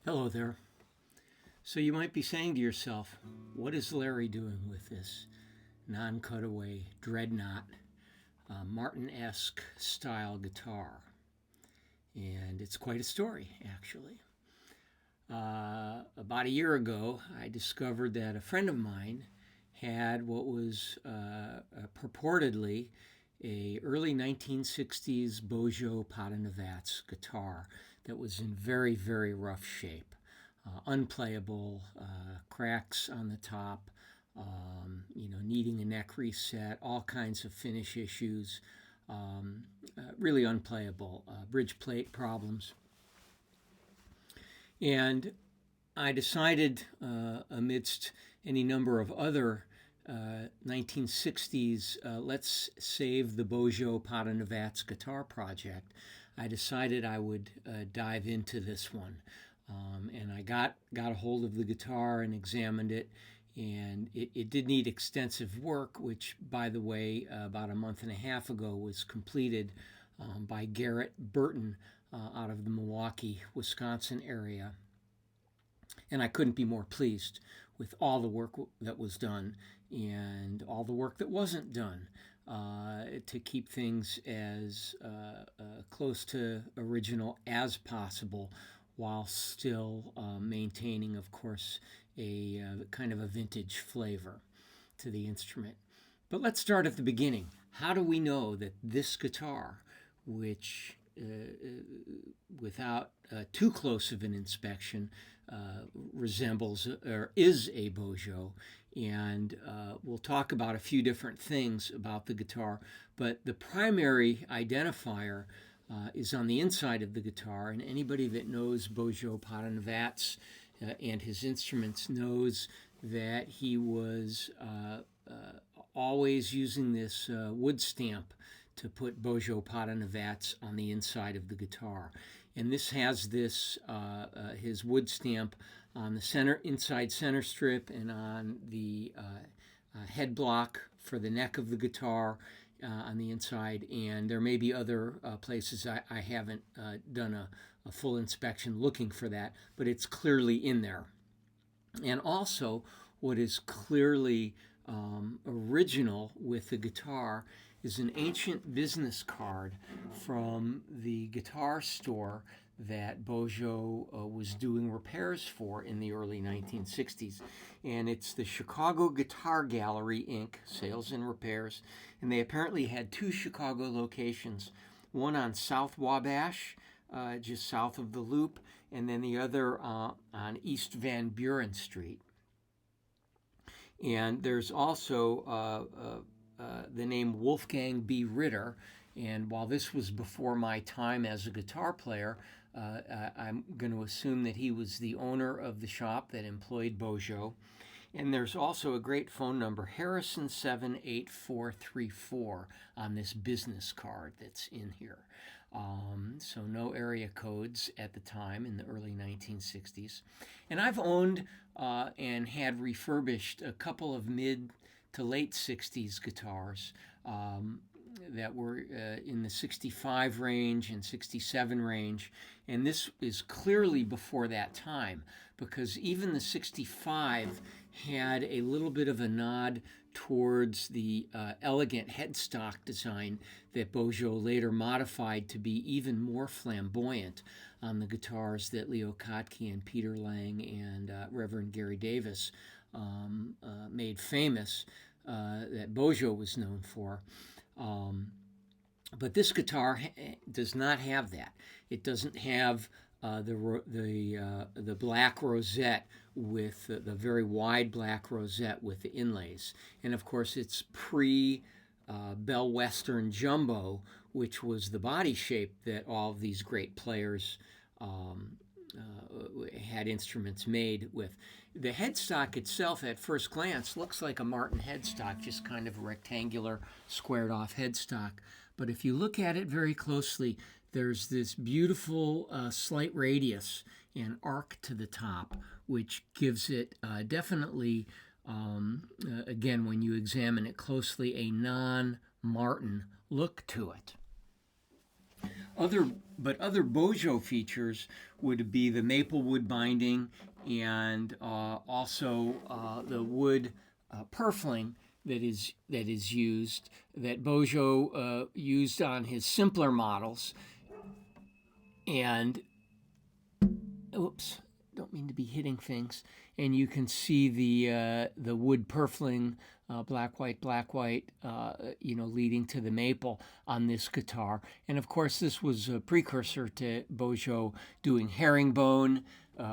Hello there. So you might be saying to yourself, what is Larry doing with this non-cutaway dreadnought Martin-esque style guitar? And it's quite a story, actually. About a year ago, I discovered that a friend of mine had what was purportedly a early 1960s Bozo Podunavac guitar that was in very, very rough shape. Unplayable, cracks on the top, needing a neck reset, all kinds of finish issues, really unplayable, bridge plate problems. And I decided, amidst any number of other 1960s, let's save the Bozo Podunavac guitar project, I decided I would dive into this one. And I got a hold of the guitar and examined it, and it did need extensive work, which, by the way, about a month and a half ago was completed by Garrett Burton out of the Milwaukee, Wisconsin area. And I couldn't be more pleased with all the work that was done and all the work that wasn't done to keep things as close to original as possible, while still maintaining, of course, a kind of a vintage flavor to the instrument. But let's start at the beginning. How do we know that this guitar, which without too close of an inspection resembles or is a Bozo? And we'll talk about a few different things about the guitar, but the primary identifier is on the inside of the guitar, and anybody that knows Bozo Podunavac and his instruments knows that he was always using this wood stamp to put Bozo Podunavac on the inside of the guitar. And this has this his wood stamp on the inside center strip and on the head block for the neck of the guitar, on the inside, and there may be other places I haven't done a full inspection looking for that, but it's clearly in there. And also, what is clearly original with the guitar is an ancient business card from the guitar store that Bozo was doing repairs for in the early 1960s. And it's the Chicago Guitar Gallery, Inc., Sales and Repairs. And they apparently had two Chicago locations, one on South Wabash, just south of the Loop, and then the other on East Van Buren Street. And there's also the name Wolfgang B. Ritter. And while this was before my time as a guitar player, I'm going to assume that he was the owner of the shop that employed Bozo. And there's also a great phone number, Harrison 78434, on this business card that's in here. So no area codes at the time in the early 1960s. And I've owned and had refurbished a couple of mid to late 60s guitars that were in the 65 range and 67 range. And this is clearly before that time, because even the 65 had a little bit of a nod towards the elegant headstock design that Bozo later modified to be even more flamboyant on the guitars that Leo Kottke and Peter Lang and Reverend Gary Davis made famous, that Bozo was known for. But this guitar does not have that. It doesn't have the black rosette with the very wide black rosette with the inlays. And of course, it's pre-Bell Western Jumbo, which was the body shape that all of these great players had instruments made with. The headstock itself, at first glance, looks like a Martin headstock, just kind of a rectangular, squared-off headstock. But if you look at it very closely, there's this beautiful slight radius and arc to the top, which gives it definitely, again, when you examine it closely, a non-Martin look to it. Other Bojo features would be the maple wood binding and also the wood purfling that is used that Bojo used on his simpler models. And oops, don't mean to be hitting things. And you can see the wood purfling, black white, leading to the maple on this guitar. And of course, this was a precursor to Bojo doing herringbone,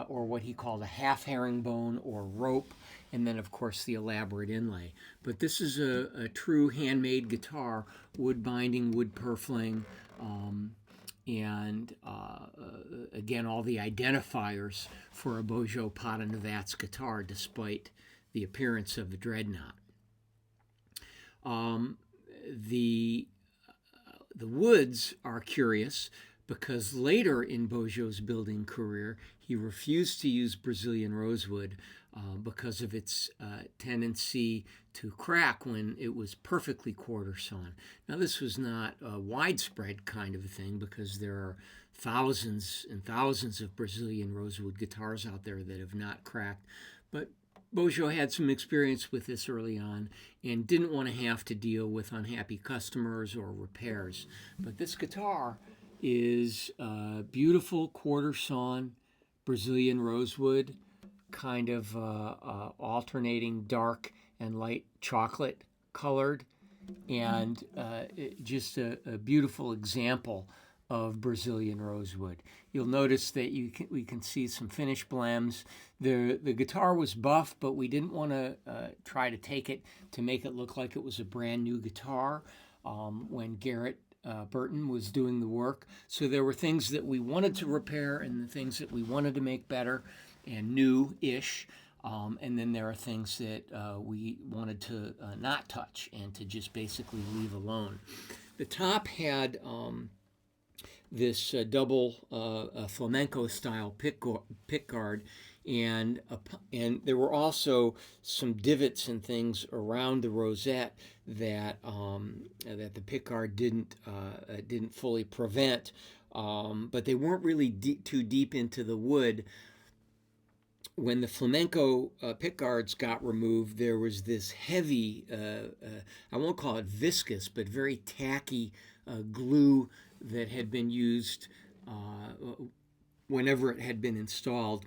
or what he called a half herringbone or rope, and then of course the elaborate inlay. But this is a true handmade guitar, wood binding, wood purfling. And again, all the identifiers for a Bozo Podunavac guitar, despite the appearance of the dreadnought. The woods are curious because later in Bojo's building career, he refused to use Brazilian rosewood because of its tendency to crack when it was perfectly quarter sawn. Now, this was not a widespread kind of a thing because there are thousands and thousands of Brazilian rosewood guitars out there that have not cracked. But Bozo had some experience with this early on and didn't want to have to deal with unhappy customers or repairs. But this guitar is beautiful quarter sawn Brazilian rosewood, kind of alternating dark and light chocolate colored, and just a beautiful example of Brazilian rosewood. You'll notice that we can see some finished blems. The guitar was buff, but we didn't want to try to take it to make it look like it was a brand new guitar when Garrett Burton was doing the work. So there were things that we wanted to repair and the things that we wanted to make better and new-ish. And then there are things that we wanted to not touch and to just basically leave alone. The top had this double flamenco-style pick guard, and there were also some divots and things around the rosette that the pick guard didn't fully prevent, but they weren't really too deep into the wood. When the flamenco pick guards got removed, there was this heavy, I won't call it viscous, but very tacky glue that had been used whenever it had been installed.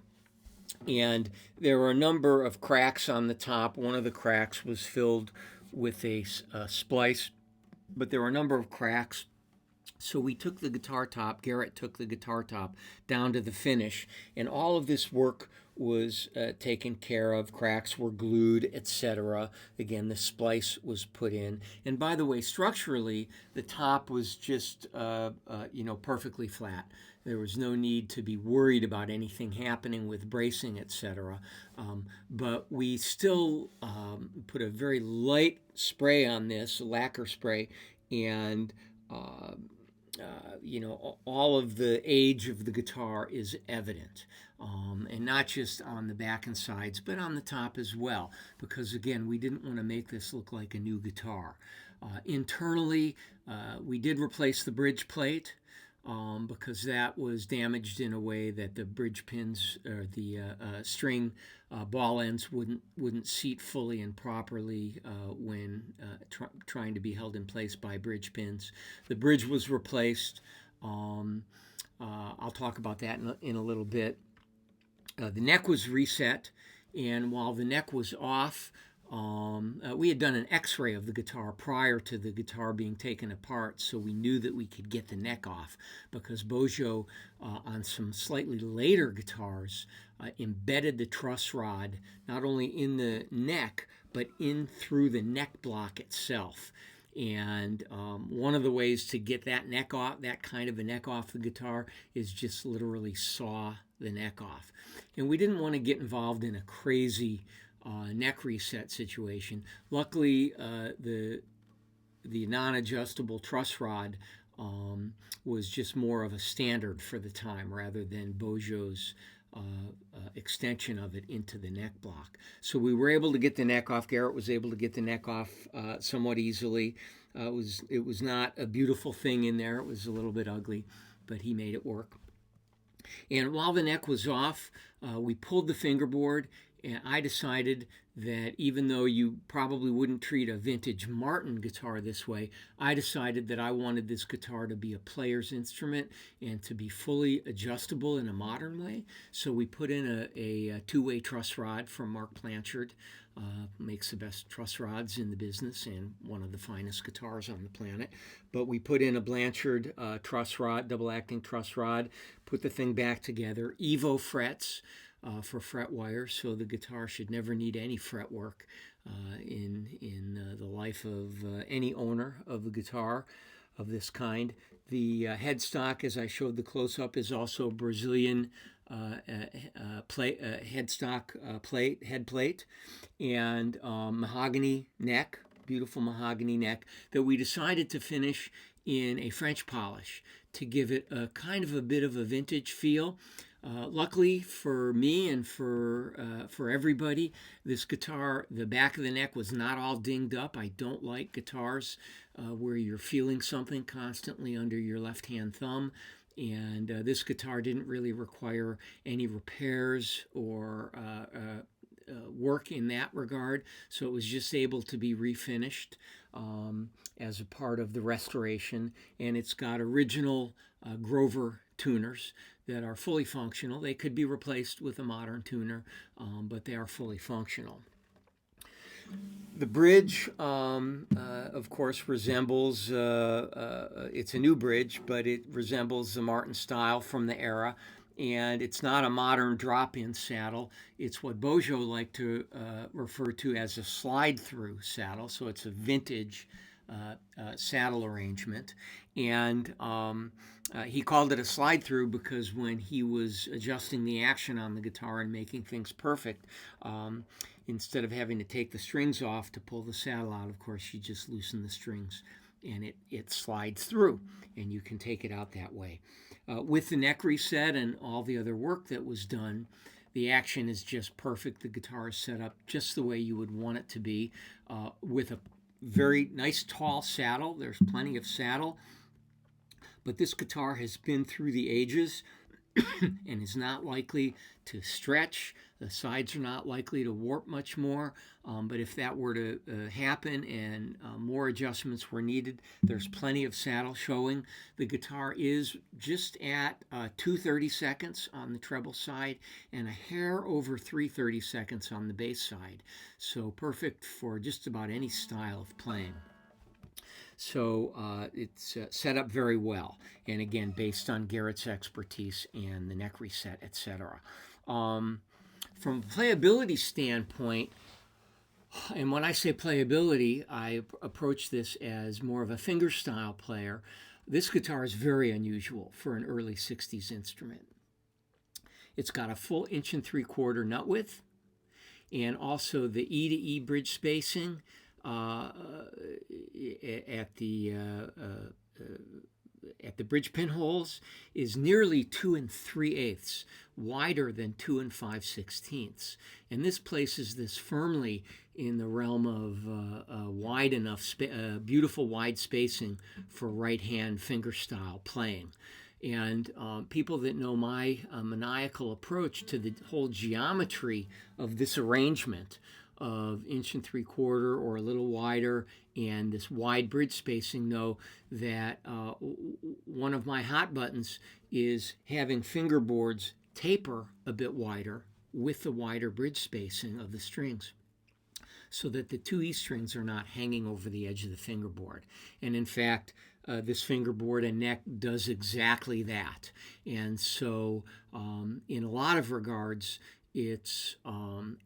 And there were a number of cracks on the top. One of the cracks was filled with a splice, but there were a number of cracks. So we took the guitar top, Garrett took the guitar top down to the finish, and all of this work was taken care of. Cracks were glued, etc. Again, the splice was put in. And by the way, structurally, the top was just, perfectly flat. There was no need to be worried about anything happening with bracing, etc. But we still put a very light spray on this, lacquer spray, and all of the age of the guitar is evident, and not just on the back and sides, but on the top as well, because again, we didn't want to make this look like a new guitar. Internally, we did replace the bridge plate because that was damaged in a way that the bridge pins or the string ball ends wouldn't seat fully and properly when trying to be held in place by bridge pins. The bridge was replaced. I'll talk about that in a little bit. The neck was reset, and while the neck was off, we had done an x-ray of the guitar prior to the guitar being taken apart, so we knew that we could get the neck off, because Bozo on some slightly later guitars embedded the truss rod not only in the neck but in through the neck block itself. And one of the ways to get that neck off, that kind of a neck off the guitar, is just literally saw the neck off. And we didn't want to get involved in a crazy neck reset situation. Luckily, the non-adjustable truss rod was just more of a standard for the time rather than Bozo's extension of it into the neck block. So we were able to get the neck off. Garrett was able to get the neck off somewhat easily. It was not a beautiful thing in there. It was a little bit ugly, but he made it work. And while the neck was off, we pulled the fingerboard, and I decided that even though you probably wouldn't treat a vintage Martin guitar this way, I decided that I wanted this guitar to be a player's instrument and to be fully adjustable in a modern way. So we put in a two-way truss rod from Mark Blanchard. Makes the best truss rods in the business and one of the finest guitars on the planet. But we put in a Blanchard truss rod, double-acting truss rod, put the thing back together, Evo frets for fret wires, so the guitar should never need any fret work in the life of any owner of a guitar of this kind. The headstock, as I showed the close-up, is also Brazilian headstock head plate, and mahogany neck, beautiful mahogany neck that we decided to finish in a French polish to give it a kind of a bit of a vintage feel. Luckily for me and for everybody, this guitar, the back of the neck was not all dinged up. I don't like guitars where you're feeling something constantly under your left-hand thumb. And this guitar didn't really require any repairs or work in that regard, so it was just able to be refinished as a part of the restoration. And it's got original Grover tuners that are fully functional. They could be replaced with a modern tuner, but they are fully functional. The bridge, of course, resembles, it's a new bridge, but it resembles the Martin style from the era. And it's not a modern drop-in saddle. It's what Bozo liked to refer to as a slide-through saddle. So it's a vintage saddle arrangement. And he called it a slide-through because when he was adjusting the action on the guitar and making things perfect, instead of having to take the strings off to pull the saddle out, of course, you just loosen the strings and it slides through, and you can take it out that way. With the neck reset and all the other work that was done, the action is just perfect. The guitar is set up just the way you would want it to be, with a very nice tall saddle. There's plenty of saddle, but this guitar has been through the ages and is not likely to stretch. The sides are not likely to warp much more, but if that were to happen and more adjustments were needed, there's plenty of saddle showing. The guitar is just at 2/30 seconds on the treble side and a hair over 3/30 seconds on the bass side, so perfect for just about any style of playing. So it's set up very well, and again, based on Garrett's expertise and the neck reset, etc. From a playability standpoint, and when I say playability, I approach this as more of a fingerstyle player. This guitar is very unusual for an early 60s instrument. It's got a full 1 3/4 nut width, and also the E to E bridge spacing at the bridge pinholes is nearly 2 3/8 wider than 2 5/16. And this places this firmly in the realm of wide enough, beautiful wide spacing for right-hand fingerstyle playing. And people that know my maniacal approach to the whole geometry of this arrangement of 1 3/4 or a little wider and this wide bridge spacing know that one of my hot buttons is having fingerboards taper a bit wider with the wider bridge spacing of the strings, so that the 2 E strings are not hanging over the edge of the fingerboard. And in fact, this fingerboard and neck does exactly that. And so in a lot of regards, it's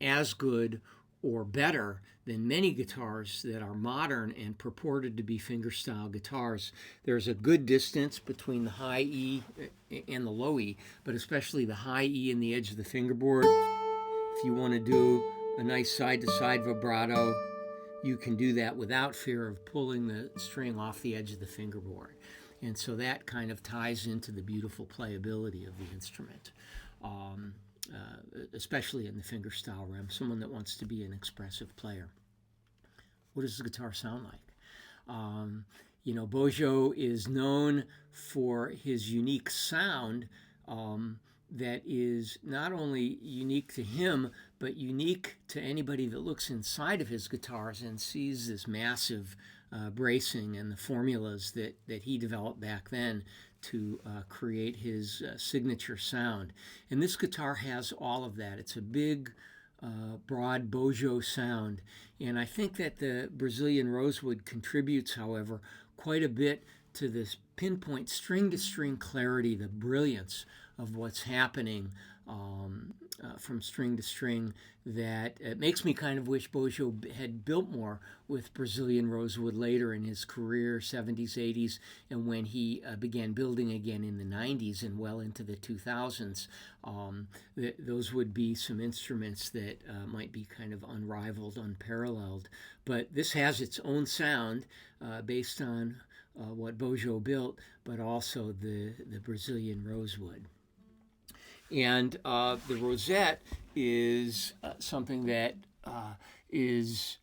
as good or better than many guitars that are modern and purported to be fingerstyle guitars. There's a good distance between the high E and the low E, but especially the high E and the edge of the fingerboard. If you want to do a nice side-to-side vibrato, you can do that without fear of pulling the string off the edge of the fingerboard. And so that kind of ties into the beautiful playability of the instrument. Especially in the fingerstyle realm, someone that wants to be an expressive player. What does the guitar sound like? Bozo is known for his unique sound that is not only unique to him, but unique to anybody that looks inside of his guitars and sees this massive bracing and the formulas that he developed back then to create his signature sound. And this guitar has all of that. It's a big, broad Bozo sound. And I think that the Brazilian Rosewood contributes, however, quite a bit to this pinpoint string-to-string clarity, the brilliance of what's happening from string to string, that it makes me kind of wish Bozo had built more with Brazilian Rosewood later in his career, 70s, 80s, and when he began building again in the 90s and well into the 2000s. Those would be some instruments that might be kind of unrivaled, unparalleled. But this has its own sound based on what Bozo built, but also the Brazilian Rosewood. And the rosette is something that is,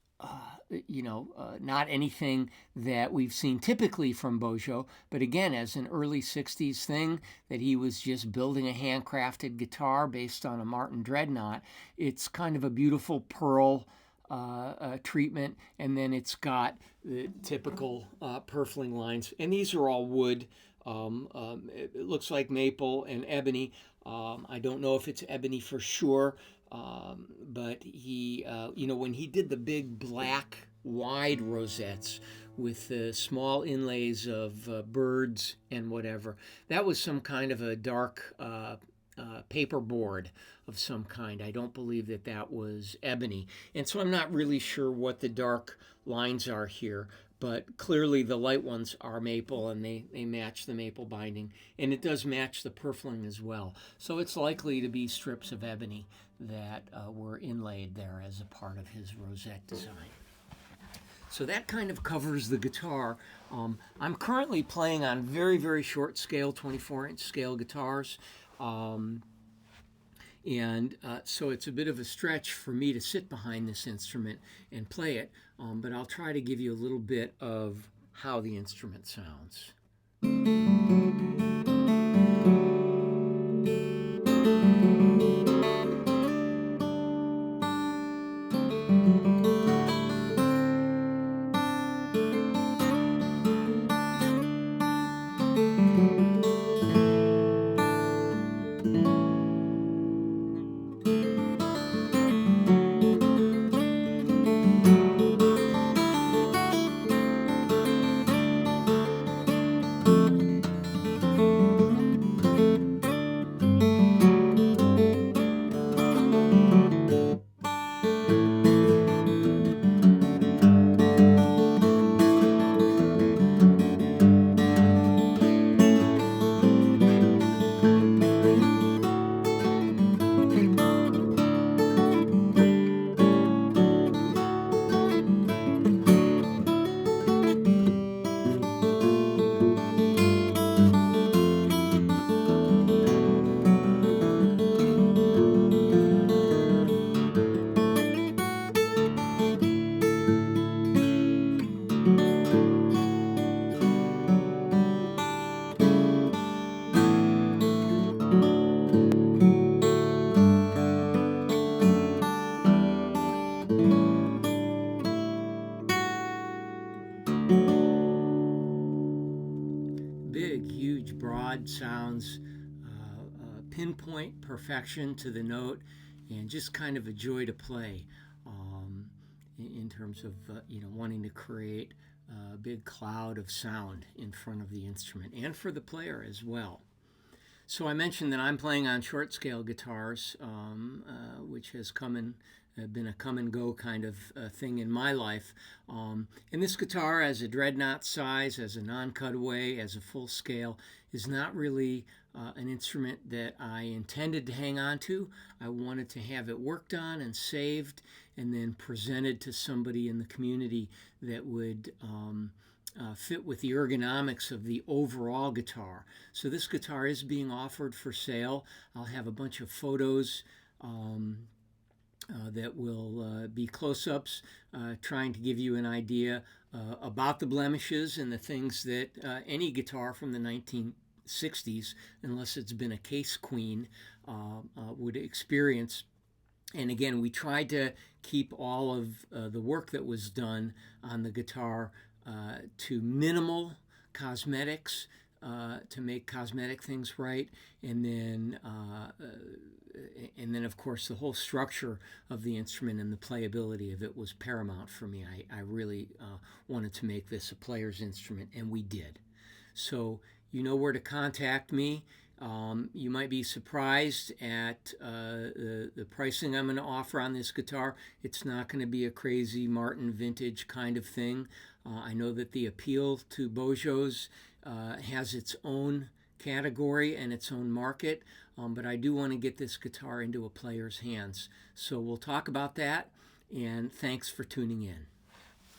not anything that we've seen typically from Bozo, but again, as an early 60s thing that he was just building a handcrafted guitar based on a Martin Dreadnought. It's kind of a beautiful pearl treatment, and then it's got the typical purfling lines, and these are all wood. It looks like maple and ebony. I don't know if it's ebony for sure, but he, when he did the big black wide rosettes with the small inlays of birds and whatever, that was some kind of a dark paper board of some kind. I don't believe that was ebony. And so I'm not really sure what the dark lines are here, but clearly the light ones are maple, and they match the maple binding, and it does match the purfling as well. So it's likely to be strips of ebony that were inlaid there as a part of his rosette design. So that kind of covers the guitar. I'm currently playing on very, very short scale, 24-inch scale guitars. So it's a bit of a stretch for me to sit behind this instrument and play it, but I'll try to give you a little bit of how the instrument sounds. Big, huge, broad sounds, pinpoint perfection to the note, and just kind of a joy to play in terms of wanting to create a big cloud of sound in front of the instrument and for the player as well. So I mentioned that I'm playing on short scale guitars, which has been a come and go kind of thing in my life. And this guitar, as a dreadnought size, as a non-cutaway, as a full scale, is not really an instrument that I intended to hang on to. I wanted to have it worked on and saved and then presented to somebody in the community that would fit with the ergonomics of the overall guitar. So this guitar is being offered for sale. I'll have a bunch of photos that will be close-ups, trying to give you an idea about the blemishes and the things that any guitar from the 1960s, unless it's been a case queen, would experience. And again, we tried to keep all of the work that was done on the guitar to minimal cosmetics, to make cosmetic things right, and then of course the whole structure of the instrument and the playability of it was paramount for me. I really wanted to make this a player's instrument, and we did. So you know where to contact me. You might be surprised at the pricing I'm going to offer on this guitar. It's not going to be a crazy Martin vintage kind of thing. I know that the appeal to Bozos has its own category and its own market, but I do want to get this guitar into a player's hands. So we'll talk about that, and thanks for tuning in.